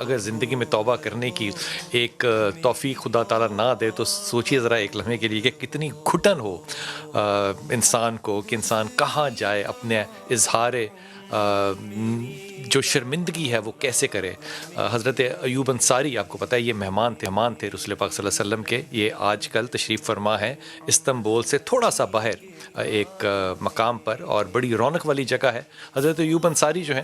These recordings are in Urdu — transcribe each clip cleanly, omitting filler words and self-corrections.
اگر زندگی میں توبہ کرنے کی ایک توفیق خدا تعالیٰ نہ دے تو سوچیے ذرا ایک لمحے کے لیے کہ کتنی گھٹن ہو انسان کو کہ انسان کہاں جائے، اپنے اظہار جو شرمندگی ہے وہ کیسے کرے۔ حضرت ایوب انصاری، آپ کو پتہ ہے یہ مہمان تھے رسول پاک صلی اللہ علیہ وسلم کے۔ یہ آج کل تشریف فرما ہے استنبول سے تھوڑا سا باہر ایک مقام پر، اور بڑی رونق والی جگہ ہے۔ حضرت ایوب انصاری جو ہیں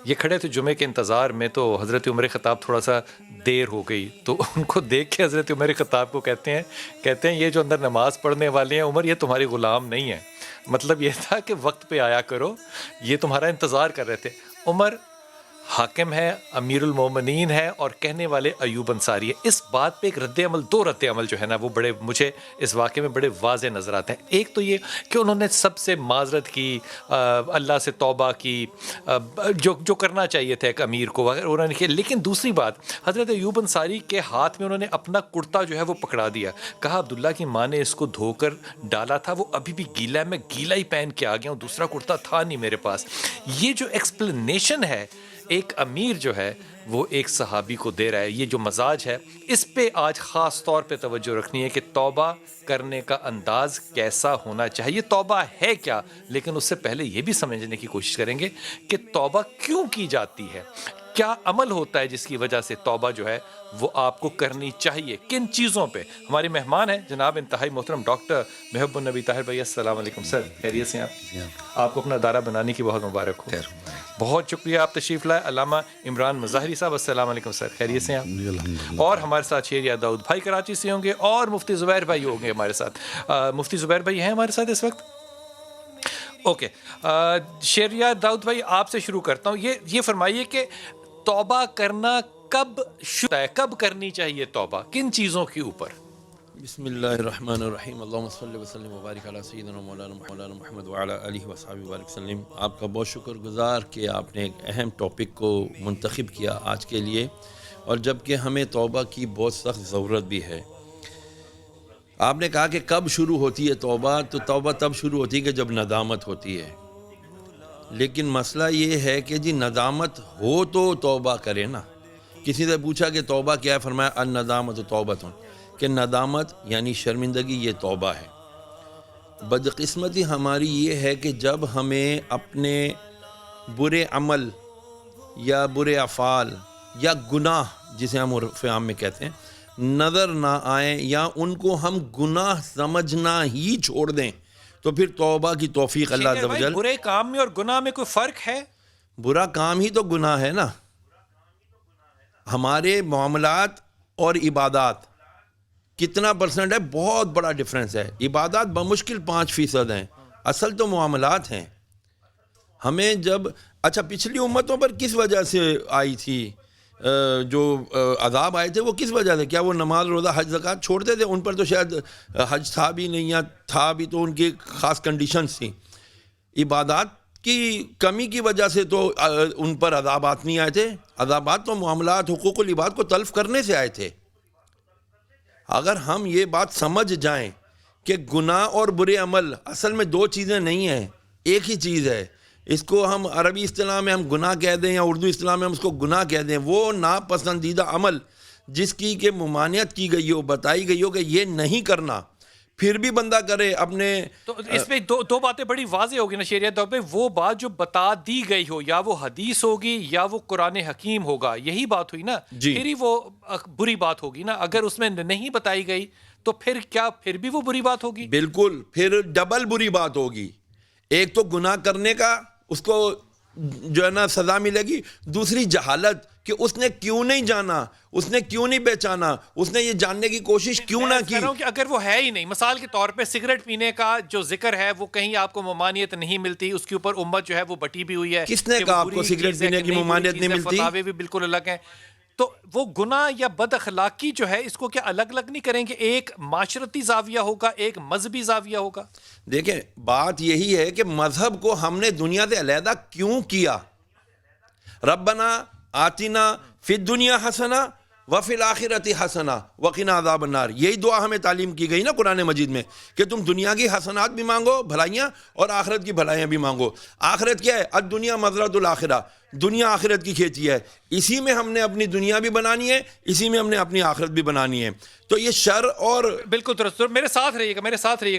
یہ کھڑے تھے جمعے کے انتظار میں، تو حضرت عمر خطاب تھوڑا سا دیر ہو گئی، تو ان کو دیکھ کے حضرت عمر خطاب کو کہتے ہیں یہ جو اندر نماز پڑھنے والے ہیں عمر، یہ تمہارے غلام نہیں ہیں۔ مطلب یہ تھا کہ وقت پہ آیا کرو، یہ تمہارا انتظار کر رہے تھے۔ عمر حاکم ہے، امیر المومنین ہے، اور کہنے والے ایوب انصاری ہے۔ اس بات پہ ایک دو رد عمل جو ہے نا وہ بڑے مجھے اس واقعے میں بڑے واضح نظر آتے ہیں۔ ایک تو یہ کہ انہوں نے سب سے معذرت کی، اللہ سے توبہ کی، جو کرنا چاہیے تھا ایک امیر کو انہوں نے کیا۔ لیکن دوسری بات، حضرت ایوب انصاری کے ہاتھ میں انہوں نے اپنا کرتا جو ہے وہ پکڑا دیا، کہا عبداللہ کی ماں نے اس کو دھو کر ڈالا تھا، وہ ابھی بھی گیلا ہے، میں گیلا ہی پہن کے آ گیا ہوں، دوسرا کرتا تھا نہیں میرے پاس۔ یہ جو ایکسپلینیشن ہے ایک امیر جو ہے وہ ایک صحابی کو دے رہا ہے، یہ جو مزاج ہے اس پہ آج خاص طور پہ توجہ رکھنی ہے کہ توبہ کرنے کا انداز کیسا ہونا چاہیے، توبہ ہے کیا، لیکن اس سے پہلے یہ بھی سمجھنے کی کوشش کریں گے کہ توبہ کیوں کی جاتی ہے، کیا عمل ہوتا ہے جس کی وجہ سے توبہ جو ہے وہ آپ کو کرنی چاہیے، کن چیزوں پہ۔ ہمارے مہمان ہیں جناب انتہائی محترم ڈاکٹر محب النبی طاہر بھائی، السلام علیکم سر، خیریت سے ہیں آپ کو اپنا دارہ بنانے کی بہت مبارک ہو۔ بہت شکریہ آپ تشریف لائے۔ علامہ عمران مظاہری صاحب، السلام علیکم سر، خیریت سے ہیں آپ؟ اور ہمارے ساتھ شیریہ داؤد بھائی کراچی سے ہوں گے، اور مفتی زبیر بھائی ہوں گے ہمارے ساتھ۔ مفتی زبیر بھائی ہیں ہمارے ساتھ اس وقت؟ اوکے، شیریہ داؤد بھائی آپ سے شروع کرتا ہوں، یہ فرمائیے کہ توبہ کرنا کب شروع ہے، کب کرنی چاہیے توبہ، کن چیزوں کے اوپر؟ بسم اللہ الرحمن الرحیم، اللہم صلی وسلم وبارک علی سیدنا مولانا محمد وعلی آلہ وصحبہ وبارک وسلم۔ آپ کا بہت شکر گزار کہ آپ نے ایک اہم ٹاپک کو منتخب کیا آج کے لیے، اور جبکہ ہمیں توبہ کی بہت سخت ضرورت بھی ہے۔ آپ نے کہا کہ کب شروع ہوتی ہے توبہ، تو توبہ تب شروع ہوتی ہے کہ جب ندامت ہوتی ہے، لیکن مسئلہ یہ ہے کہ جی ندامت ہو تو توبہ کرے نا۔ کسی سے پوچھا کہ توبہ کیا ہے، فرمایا الندامت توبۃ، کہ ندامت یعنی شرمندگی یہ توبہ ہے۔ بدقسمتی ہماری یہ ہے کہ جب ہمیں اپنے برے عمل یا برے افعال یا گناہ جسے ہم عرف عام میں کہتے ہیں نظر نہ آئیں، یا ان کو ہم گناہ سمجھنا ہی چھوڑ دیں، تو پھر توبہ کی توفیق اللہ عز و جل۔ برے کام میں اور گناہ میں کوئی فرق ہے؟ برا کام ہی تو گناہ ہے نا۔ ہمارے معاملات اور عبادات کتنا پرسنٹ ہے، بہت بڑا ڈفرنس ہے۔ عبادات بمشکل 5% ہیں، اصل تو معاملات ہیں۔ ہمیں جب اچھا پچھلی امتوں پر کس وجہ سے آئی تھی جو عذاب آئے تھے، وہ کس وجہ سے؟ کیا وہ نماز روزہ حج زکوٰۃ چھوڑتے تھے؟ ان پر تو شاید حج تھا بھی نہیں، یا تھا بھی تو ان کی خاص کنڈیشنز تھیں۔ عبادات کی کمی کی وجہ سے تو ان پر عذابات نہیں آئے تھے، عذابات تو معاملات حقوق العباد کو تلف کرنے سے آئے تھے۔ اگر ہم یہ بات سمجھ جائیں کہ گناہ اور برے عمل اصل میں دو چیزیں نہیں ہیں، ایک ہی چیز ہے، اس کو ہم عربی اصطلاح میں ہم گناہ کہہ دیں یا اردو اصطلاح میں ہم اس کو گناہ کہہ دیں، وہ ناپسندیدہ عمل جس کی کہ ممانعت کی گئی ہو، بتائی گئی ہو کہ یہ نہیں کرنا، پھر بھی بندہ کرے اپنے۔ تو اس میں دو باتیں بڑی واضح ہوگی نا شیریہ طور پہ، وہ بات جو بتا دی گئی ہو، یا وہ حدیث ہوگی یا وہ قرآن حکیم ہوگا، یہی بات ہوئی نا، جی پھر ہی وہ بری بات ہوگی نا۔ اگر اس میں نہیں بتائی گئی تو پھر کیا، پھر بھی وہ بری بات ہوگی؟ بالکل، پھر ڈبل بری بات ہوگی۔ ایک تو گناہ کرنے کا اس کو جو ہے نا سزا ملے گی، دوسری جہالت کہ اس نے کیوں نہیں جانا، اس نے کیوں نہیں پہچانا، اس نے یہ جاننے کی کوشش کیوں نہ کی۔ کہہ رہا ہوں کہ اگر وہ ہے ہی نہیں، مثال کے طور پہ سگریٹ پینے کا جو ذکر ہے وہ کہیں آپ کو ممانعت نہیں ملتی، اس کے اوپر امت جو ہے وہ بٹی بھی ہوئی ہے۔ کس نے کہا آپ کو سگریٹ پینے کی ممانعت نہیں ملتی؟ فتاوے بھی بالکل الگ ہیں۔ تو وہ گناہ یا بد اخلاقی جو ہے اس کو کیا الگ الگ نہیں کریں گے؟ ایک معاشرتی زاویہ ہوگا، ایک مذہبی زاویہ ہوگا۔ دیکھیں بات یہی ہے کہ مذہب کو ہم نے دنیا سے علیحدہ کیوں کیا؟ ربنا آتنا فی الدنیا حسنہ وفی الآخرۃ حسنہ وقنا عذاب النار. یہی دعا ہمیں تعلیم کی گئی نا قرآن مجید میں کہ تم دنیا کی حسنات بھی مانگو بھلائیاں اور آخرت کی بھلائیاں بھی مانگو. آخرت کیا ہے؟ الدنیا مزرعۃ الآخرہ. دنیا آخرت کی کھیتی ہے. اسی میں ہم نے اپنی دنیا بھی بنانی ہے, اسی میں ہم نے اپنی آخرت بھی بنانی ہے. تو یہ شر اور بالکل درست. میرے ساتھ رہیے گا, میرے ساتھ رہیے گا.